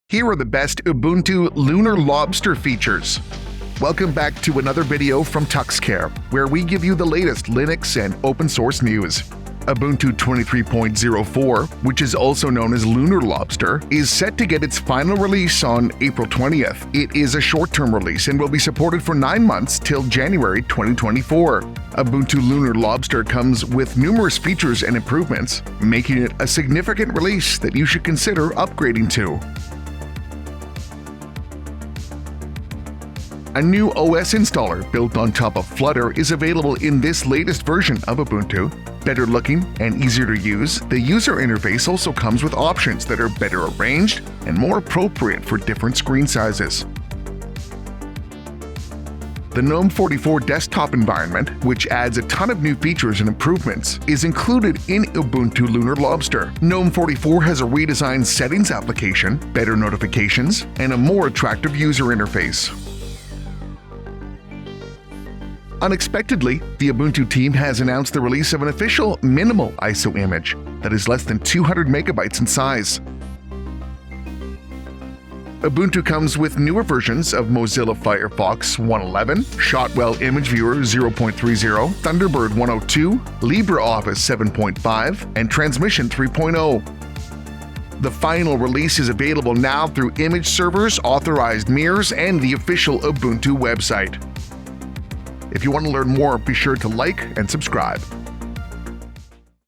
Here are the best Ubuntu Lunar Lobster features. Welcome back to another video from TuxCare, where we give you the latest Linux and open source news. Ubuntu 23.04, which is also known as Lunar Lobster, is set to get its final release on April 20th. It is a short-term release and will be supported for 9 months till January 2024. Ubuntu Lunar Lobster comes with numerous features and improvements, making it a significant release that you should consider upgrading to. A new OS installer built on top of Flutter is available in this latest version of Ubuntu. Better looking and easier to use, the user interface also comes with options that are better arranged and more appropriate for different screen sizes. The GNOME 44 desktop environment, which adds a ton of new features and improvements, is included in Ubuntu Lunar Lobster. GNOME 44 has a redesigned settings application, better notifications, and a more attractive user interface. Unexpectedly, the Ubuntu team has announced the release of an official minimal ISO image that is less than 200 megabytes in size. Ubuntu comes with newer versions of Mozilla Firefox 1.11, Shotwell Image Viewer 0.30, Thunderbird 1.02, LibreOffice 7.5, and Transmission 3.0. The final release is available now through image servers, authorized mirrors, and the official Ubuntu website. If you want to learn more, be sure to like and subscribe.